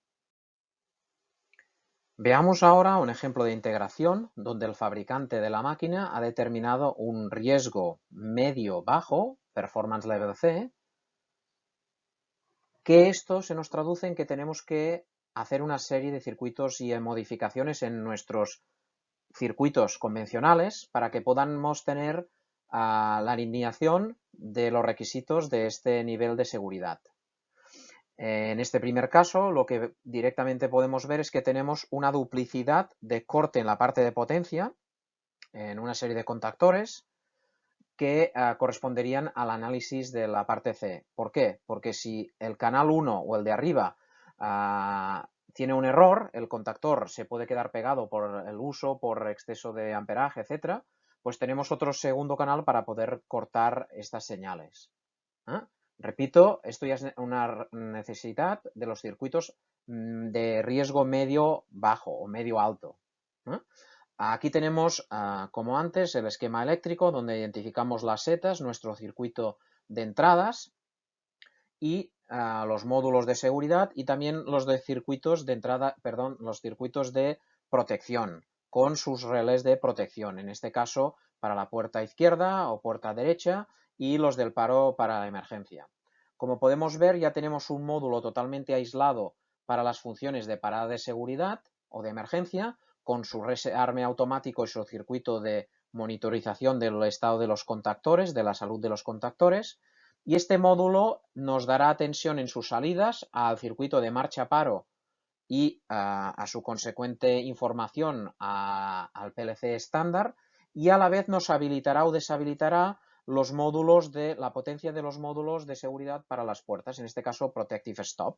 Veamos ahora un ejemplo de integración donde el fabricante de la máquina ha determinado un riesgo medio-bajo, performance level C, que esto se nos traduce en que tenemos que hacer una serie de circuitos y modificaciones en nuestros circuitos convencionales para que podamos tener la alineación de los requisitos de este nivel de seguridad. En este primer caso, lo que directamente podemos ver es que tenemos una duplicidad de corte en la parte de potencia, en una serie de contactores, que corresponderían al análisis de la parte C. ¿Por qué? Porque si el canal 1 o el de arriba tiene un error, el contactor se puede quedar pegado por el uso, por exceso de amperaje, etcétera, pues tenemos otro segundo canal para poder cortar estas señales. Repito, esto ya es una necesidad de los circuitos de riesgo medio bajo o medio alto. Aquí tenemos, como antes, el esquema eléctrico donde identificamos las setas, nuestro circuito de entradas y los módulos de seguridad y también los de circuitos de entrada, perdón, los circuitos de protección con sus relés de protección, en este caso para la puerta izquierda o puerta derecha y los del paro para la emergencia. Como podemos ver, ya tenemos un módulo totalmente aislado para las funciones de parada de seguridad o de emergencia, con su rearme automático y su circuito de monitorización del estado de los contactores, de la salud de los contactores, y este módulo nos dará tensión en sus salidas al circuito de marcha paro y a su consecuente información al PLC estándar, y a la vez nos habilitará o deshabilitará los módulos de la potencia de los módulos de seguridad para las puertas, en este caso Protective Stop,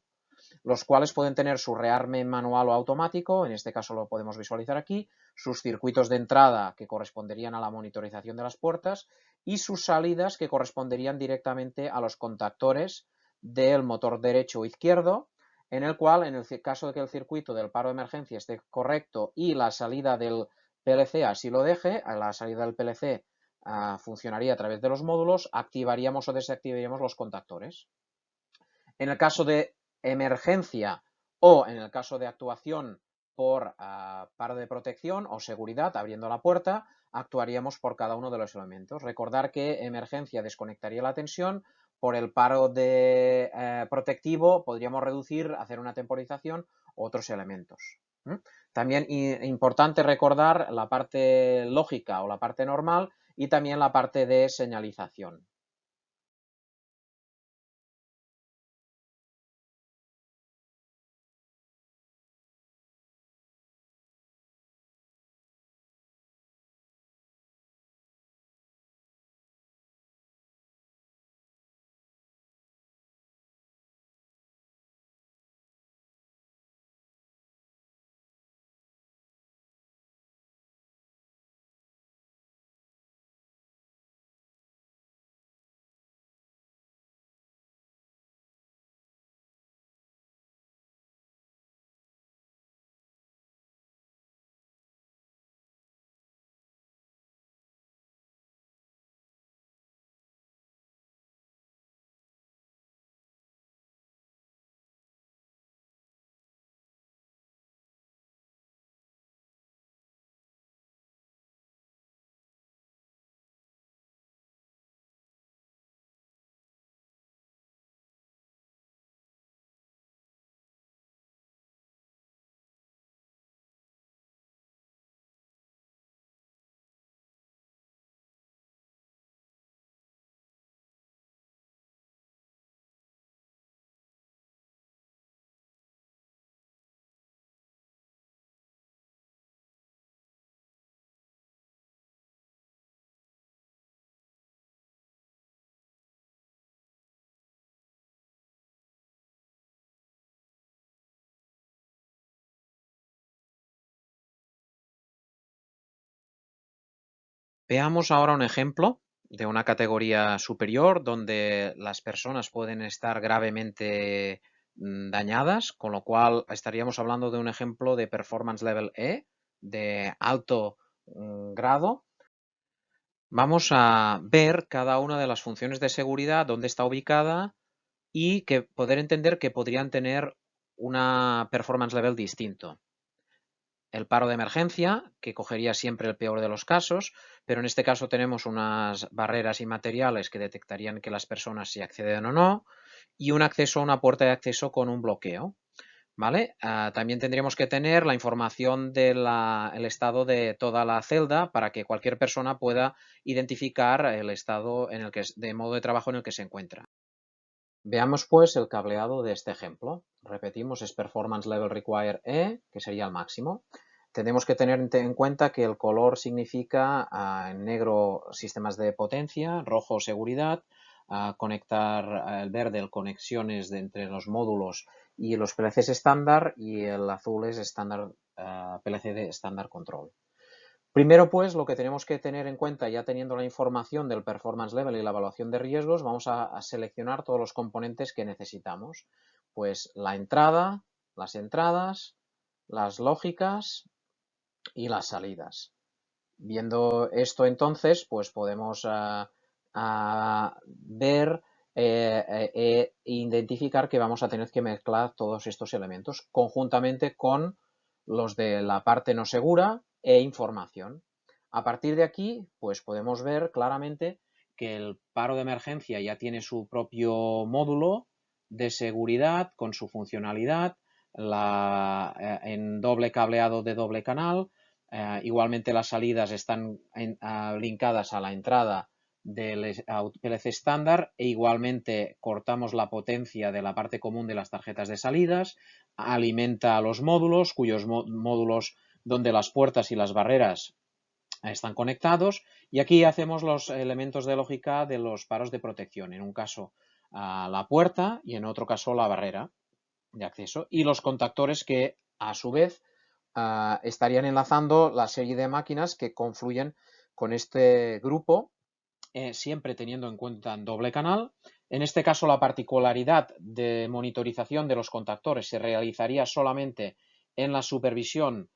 los cuales pueden tener su rearme manual o automático, en este caso lo podemos visualizar aquí, sus circuitos de entrada que corresponderían a la monitorización de las puertas y sus salidas que corresponderían directamente a los contactores del motor derecho o izquierdo, en el cual, en el caso de que el circuito del paro de emergencia esté correcto y la salida del PLC así lo deje, la salida del PLC funcionaría a través de los módulos, activaríamos o desactivaríamos los contactores. En el caso de emergencia o en el caso de actuación por paro de protección o seguridad, abriendo la puerta, actuaríamos por cada uno de los elementos. Recordar que emergencia desconectaría la tensión, por el paro de protectivo podríamos reducir, hacer una temporización, otros elementos. También importante recordar la parte lógica o la parte normal y también la parte de señalización. Veamos ahora un ejemplo de una categoría superior donde las personas pueden estar gravemente dañadas, con lo cual estaríamos hablando de un ejemplo de Performance Level E, de alto grado. Vamos a ver cada una de las funciones de seguridad, dónde está ubicada y que poder entender que podrían tener una performance level distinto. El paro de emergencia, que cogería siempre el peor de los casos, pero en este caso tenemos unas barreras inmateriales que detectarían que las personas si acceden o no, y un acceso a una puerta de acceso con un bloqueo. ¿Vale? También tendríamos que tener la información del estado de toda la celda para que cualquier persona pueda identificar el estado en el que, de modo de trabajo en el que se encuentra. Veamos pues el cableado de este ejemplo. Repetimos, es Performance Level Require E, que sería el máximo. Tenemos que tener en cuenta que el color significa en negro sistemas de potencia, rojo seguridad, conectar el verde conexiones entre los módulos y los PLCs estándar, y el azul es estándar PLC de estándar control. Primero, pues, lo que tenemos que tener en cuenta, ya teniendo la información del performance level y la evaluación de riesgos, vamos a seleccionar todos los componentes que necesitamos. Pues la entrada, las entradas, las lógicas y las salidas. Viendo esto entonces, pues podemos ver e identificar que vamos a tener que mezclar todos estos elementos conjuntamente con los de la parte no segura e información. A partir de aquí, pues podemos ver claramente que el paro de emergencia ya tiene su propio módulo de seguridad con su funcionalidad, en doble cableado de doble canal. Igualmente las salidas están linkadas a la entrada del PLC estándar e igualmente cortamos la potencia de la parte común de las tarjetas de salidas, alimenta a los módulos, cuyos módulos donde las puertas y las barreras están conectados, y aquí hacemos los elementos de lógica de los paros de protección, en un caso la puerta y en otro caso la barrera de acceso, y los contactores que a su vez estarían enlazando la serie de máquinas que confluyen con este grupo, siempre teniendo en cuenta en doble canal. En este caso, la particularidad de monitorización de los contactores se realizaría solamente en la supervisión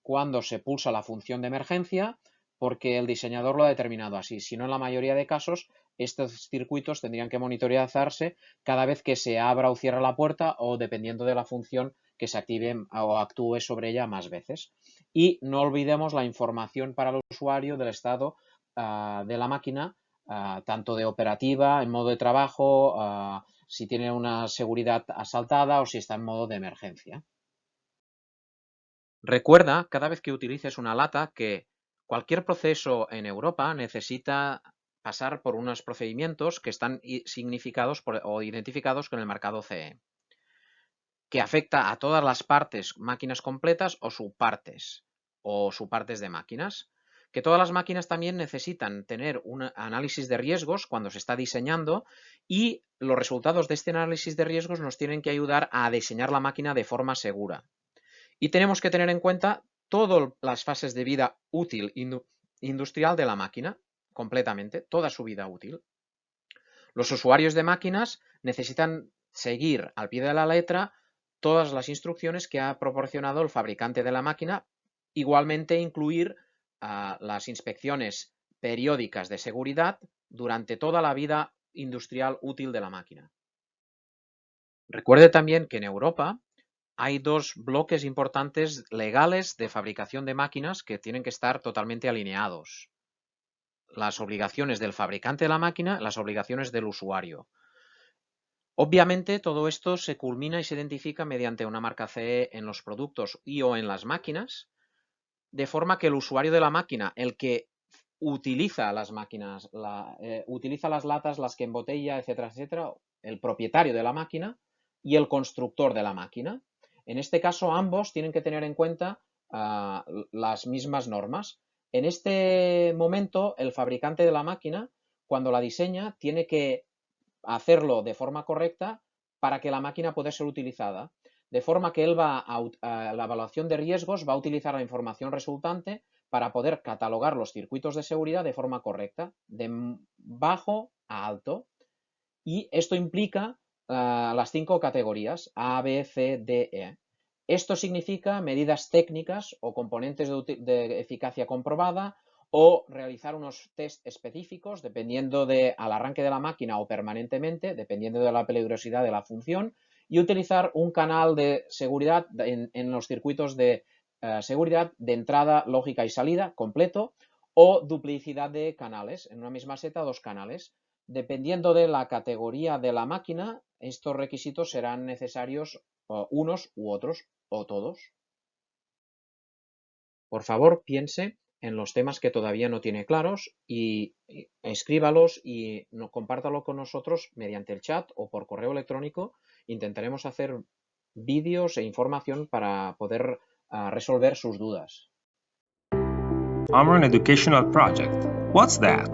cuando se pulsa la función de emergencia, porque el diseñador lo ha determinado así. Si no, en la mayoría de casos, estos circuitos tendrían que monitorizarse cada vez que se abra o cierra la puerta o dependiendo de la función que se active o actúe sobre ella más veces. Y no olvidemos la información para el usuario del estado de la máquina, tanto de operativa, en modo de trabajo, si tiene una seguridad asaltada o si está en modo de emergencia. Recuerda, cada vez que utilices una lata, que cualquier proceso en Europa necesita pasar por unos procedimientos que están significados o identificados con el marcado CE, que afecta a todas las partes, máquinas completas o subpartes de máquinas. Que todas las máquinas también necesitan tener un análisis de riesgos cuando se está diseñando, y los resultados de este análisis de riesgos nos tienen que ayudar a diseñar la máquina de forma segura. Y tenemos que tener en cuenta todas las fases de vida útil industrial de la máquina, completamente, toda su vida útil. Los usuarios de máquinas necesitan seguir al pie de la letra todas las instrucciones que ha proporcionado el fabricante de la máquina, igualmente incluir las inspecciones periódicas de seguridad durante toda la vida industrial útil de la máquina. Recuerde también que en Europa hay dos bloques importantes legales de fabricación de máquinas que tienen que estar totalmente alineados. Las obligaciones del fabricante de la máquina, las obligaciones del usuario. Obviamente todo esto se culmina y se identifica mediante una marca CE en los productos y o en las máquinas, de forma que el usuario de la máquina, el que utiliza las máquinas, utiliza las latas, las que embotella, etcétera, etcétera, el propietario de la máquina y el constructor de la máquina. En este caso, ambos tienen que tener en cuenta las mismas normas. En este momento, el fabricante de la máquina, cuando la diseña, tiene que hacerlo de forma correcta para que la máquina pueda ser utilizada. De forma que él va a la evaluación de riesgos, va a utilizar la información resultante para poder catalogar los circuitos de seguridad de forma correcta, de bajo a alto. Y esto implica las 5 categorías A, B, C, D, E. Esto significa medidas técnicas o componentes de eficacia comprobada, o realizar unos test específicos dependiendo al arranque de la máquina o permanentemente, dependiendo de la peligrosidad de la función, y utilizar un canal de seguridad en los circuitos de seguridad de entrada, lógica y salida completo, o duplicidad de canales, en una misma seta 2 canales. Dependiendo de la categoría de la máquina, estos requisitos serán necesarios unos u otros o todos. Por favor, piense en los temas que todavía no tiene claros y escríbalos y compártalo con nosotros mediante el chat o por correo electrónico. Intentaremos hacer vídeos e información para poder resolver sus dudas. Amron Educational Project. What's that?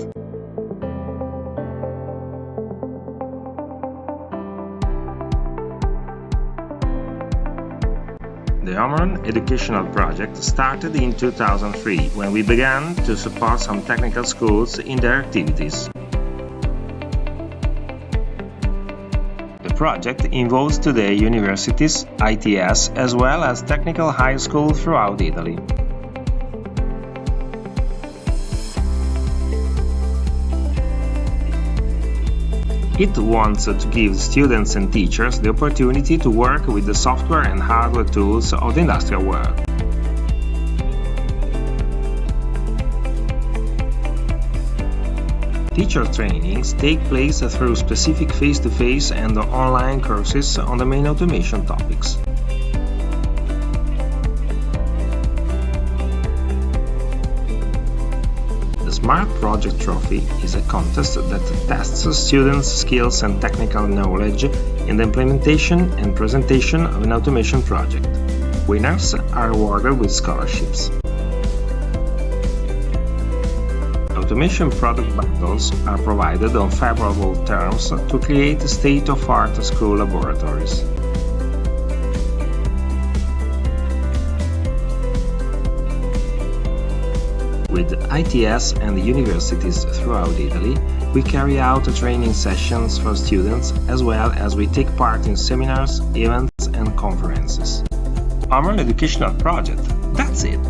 The Amron Educational Project started in 2003 when we began to support some technical schools in their activities. The project involves today universities, ITS, as well as technical high schools throughout Italy. It wants to give students and teachers the opportunity to work with the software and hardware tools of the industrial world. Teacher trainings take place through specific face-to-face and online courses on the main automation topics. The Smart Project Trophy is a contest that tests students' skills and technical knowledge in the implementation and presentation of an automation project. Winners are awarded with scholarships. Automation product bundles are provided on favorable terms to create state-of-art school laboratories. With ITS and universities throughout Italy, we carry out training sessions for students as well as we take part in seminars, events and conferences. Our educational project, that's it!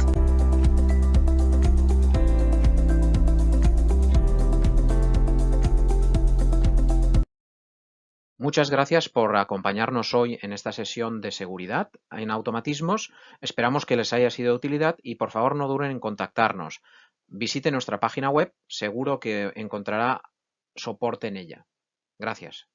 Muchas gracias por acompañarnos hoy en esta sesión de seguridad en automatismos. Esperamos que les haya sido de utilidad y por favor no duden en contactarnos. Visite nuestra página web, seguro que encontrará soporte en ella. Gracias.